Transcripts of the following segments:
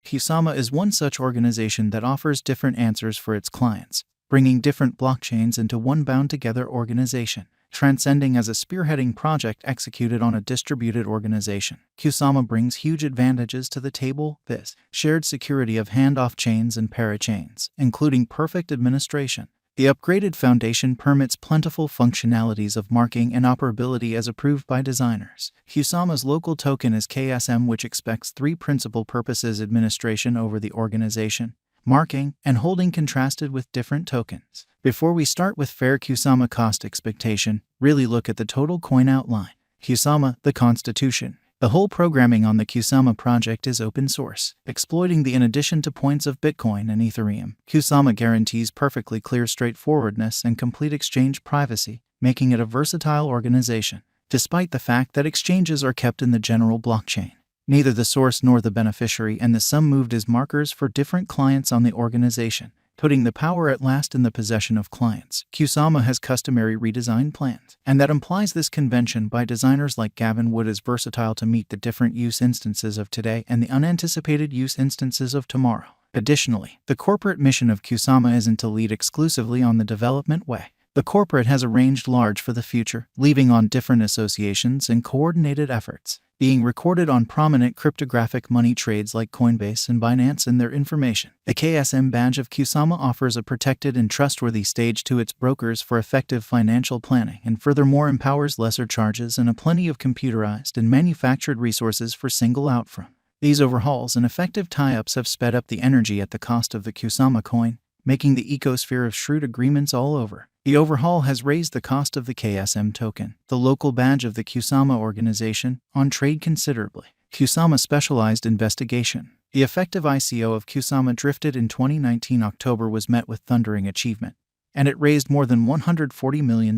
Kusama is one such organization that offers different answers for its clients, bringing different blockchains into one bound-together organization, transcending as a spearheading project executed on a distributed organization. Kusama brings huge advantages to the table: this shared security of handoff chains and parachains, including perfect administration. The upgraded foundation permits plentiful functionalities of marking and operability as approved by designers. Kusama's local token is KSM, which expects three principal purposes: administration over the organization, marking, and holding, contrasted with different tokens. Before we start with fair Kusama cost expectation, really look at the total coin outline. Kusama, the Constitution. The whole programming on the Kusama project is open source, exploiting the in addition to points of Bitcoin and Ethereum. Kusama guarantees perfectly clear straightforwardness and complete exchange privacy, making it a versatile organization, despite the fact that exchanges are kept in the general blockchain. Neither the source nor the beneficiary and the sum moved as markers for different clients on the organization, putting the power at last in the possession of clients. Kusama has customary redesign plans, and that implies this convention by designers like Gavin Wood is versatile to meet the different use instances of today and the unanticipated use instances of tomorrow. Additionally, the corporate mission of Kusama isn't to lead exclusively on the development way. The corporate has arranged large for the future, leaving on different associations and coordinated efforts, being recorded on prominent cryptographic money trades like Coinbase and Binance in their information. The KSM badge of Kusama offers a protected and trustworthy stage to its brokers for effective financial planning, and furthermore empowers lesser charges and a plenty of computerized and manufactured resources for single out from. These overhauls and effective tie-ups have sped up the energy at the cost of the Kusama coin, making the ecosphere of shrewd agreements all over. The overhaul has raised the cost of the KSM token, the local badge of the Kusama organization, on trade considerably. Kusama Specialized Investigation. The effective ICO of Kusama drifted in 2019 October was met with thundering achievement, and it raised more than $140 million,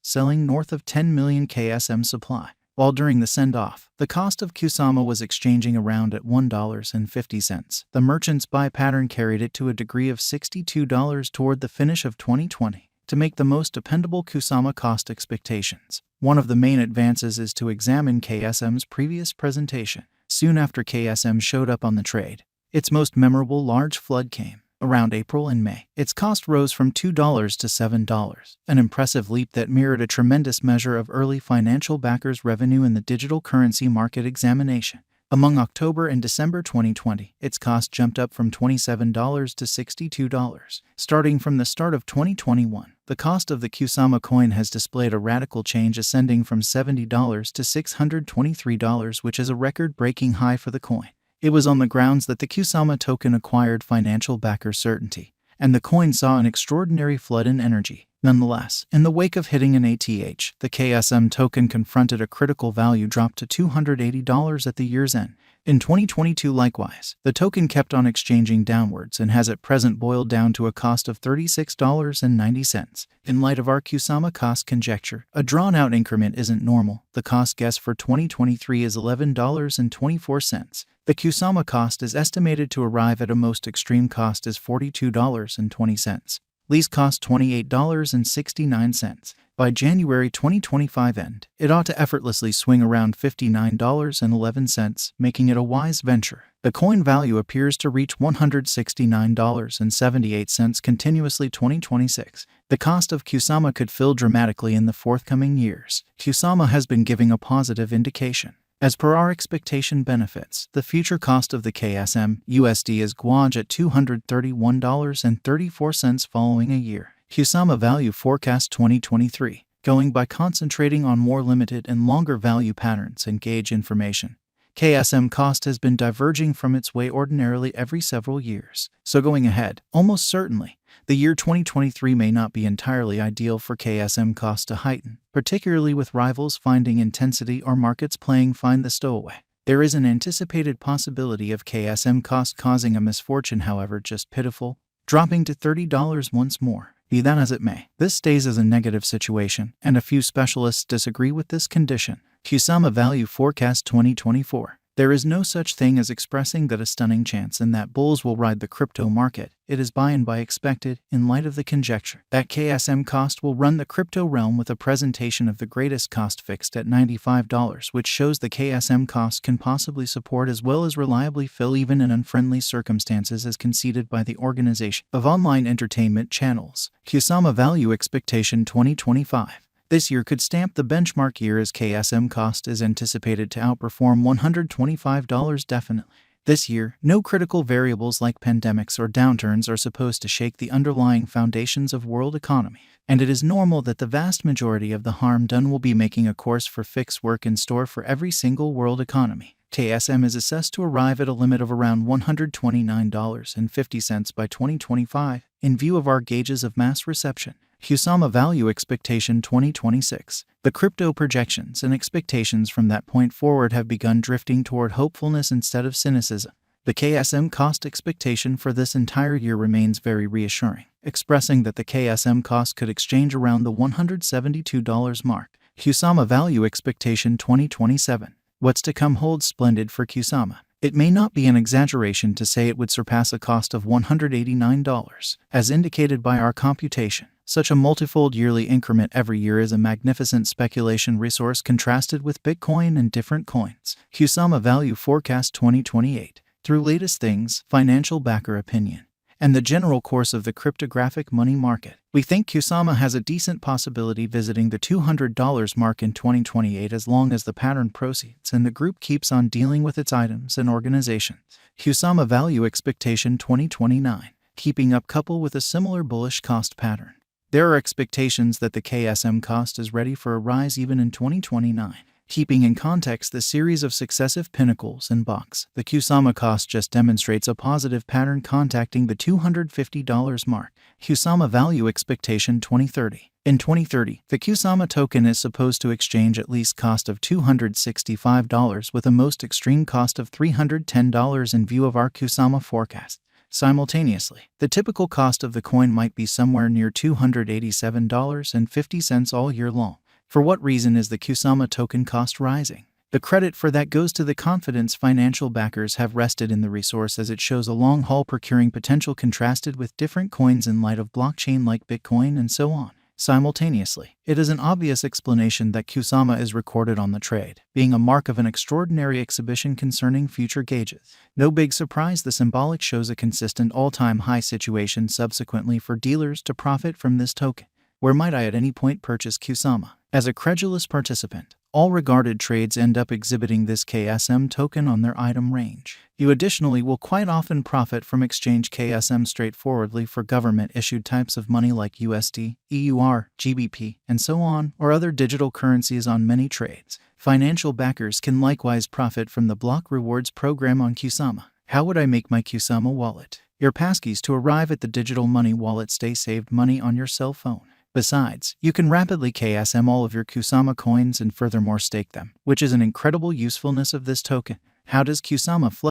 selling north of 10 million KSM supply. While during the send-off, the cost of Kusama was exchanging around at $1.50. The merchant's buy pattern carried it to a degree of $62 toward the finish of 2020. To make the most dependable Kusama cost expectations, one of the main advances is to examine KSM's previous presentation. Soon after KSM showed up on the trade, its most memorable large flood came. Around April and May, its cost rose from $2 to $7, an impressive leap that mirrored a tremendous measure of early financial backers' revenue in the digital currency market examination. Among October and December 2020, its cost jumped up from $27 to $62. Starting from the start of 2021, the cost of the Kusama coin has displayed a radical change, ascending from $70 to $623, which is a record-breaking high for the coin. It was on the grounds that the Kusama token acquired financial backer certainty, and the coin saw an extraordinary flood in energy. Nonetheless, in the wake of hitting an ATH, the KSM token confronted a critical value drop to $280 at the year's end. In 2022 likewise, the token kept on exchanging downwards and has at present boiled down to a cost of $36.90. In light of our Kusama cost conjecture, a drawn-out increment isn't normal. The cost guess for 2023 is $11.24. The Kusama cost is estimated to arrive at a most extreme cost is $42.20. Lease cost $28.69. By January 2025 end, it ought to effortlessly swing around $59.11, making it a wise venture. The coin value appears to reach $169.78 continuously 2026. The cost of Kusama could fill dramatically in the forthcoming years. Kusama has been giving a positive indication. As per our expectation benefits, the future cost of the KSM USD is GWAJ at $231.34 following a year. Kusama Value Forecast 2023. Going by concentrating on more limited and longer value patterns and gauge information, KSM cost has been diverging from its way ordinarily every several years. So going ahead, almost certainly, the year 2023 may not be entirely ideal for KSM cost to heighten, particularly with rivals finding intensity or markets playing find the stowaway. There is an anticipated possibility of KSM cost causing a misfortune, however just pitiful, dropping to $30 once more. Be that as it may, this stays as a negative situation, and a few specialists disagree with this condition. Kusama Value Forecast 2024. There is no such thing as expressing that a stunning chance and that bulls will ride the crypto market. It is by and by expected, in light of the conjecture, that KSM cost will run the crypto realm with a presentation of the greatest cost fixed at $95, which shows the KSM cost can possibly support as well as reliably fill even in unfriendly circumstances as conceded by the Organization of Online Entertainment Channels. Kusama Value Expectation 2025. This year could stamp the benchmark year as KSM cost is anticipated to outperform $125 definitely. This year, no critical variables like pandemics or downturns are supposed to shake the underlying foundations of world economy, and it is normal that the vast majority of the harm done will be making a course for fixed work in store for every single world economy. KSM is assessed to arrive at a limit of around $129.50 by 2025, in view of our gauges of mass reception. Kusama Value Expectation 2026. The crypto projections and expectations from that point forward have begun drifting toward hopefulness instead of cynicism. The KSM cost expectation for this entire year remains very reassuring, expressing that the KSM cost could exchange around the $172 mark. Kusama Value Expectation 2027. What's to come holds splendid for Kusama. It may not be an exaggeration to say it would surpass a cost of $189, as indicated by our computation. Such a multifold yearly increment every year is a magnificent speculation resource contrasted with Bitcoin and different coins. Kusama Value Forecast 2028. Through latest things, financial backer opinion, and the general course of the cryptographic money market, we think Kusama has a decent possibility visiting the $200 mark in 2028 as long as the pattern proceeds and the group keeps on dealing with its items and organizations. Kusama Value Expectation 2029. Keeping up couple with a similar bullish cost pattern. There are expectations that the KSM cost is ready for a rise even in 2029. Keeping in context the series of successive pinnacles and bucks, the Kusama cost just demonstrates a positive pattern contacting the $250 mark. Kusama Value Expectation 2030. In 2030, the Kusama token is supposed to exchange at least cost of $265 with a most extreme cost of $310 in view of our Kusama forecast. Simultaneously, the typical cost of the coin might be somewhere near $287.50 all year long. For what reason is the Kusama token cost rising? The credit for that goes to the confidence financial backers have rested in the resource, as it shows a long-haul procuring potential contrasted with different coins in light of blockchain like Bitcoin and so on. Simultaneously, it is an obvious explanation that Kusama is recorded on the trade, being a mark of an extraordinary exhibition concerning future gauges. No big surprise, the symbolic shows a consistent all-time high situation subsequently for dealers to profit from this token. Where might I at any point purchase Kusama? As a credulous participant, all regarded trades end up exhibiting this KSM token on their item range. You additionally will quite often profit from exchange KSM straightforwardly for government-issued types of money like USD, EUR, GBP, and so on, or other digital currencies on many trades. Financial backers can likewise profit from the block rewards program on Kusama. How would I make my Kusama wallet? Your passkeys to arrive at the digital money wallet stay saved money on your cell phone. Besides, you can rapidly KSM all of your Kusama coins and furthermore stake them, which is an incredible usefulness of this token. How does Kusama flow?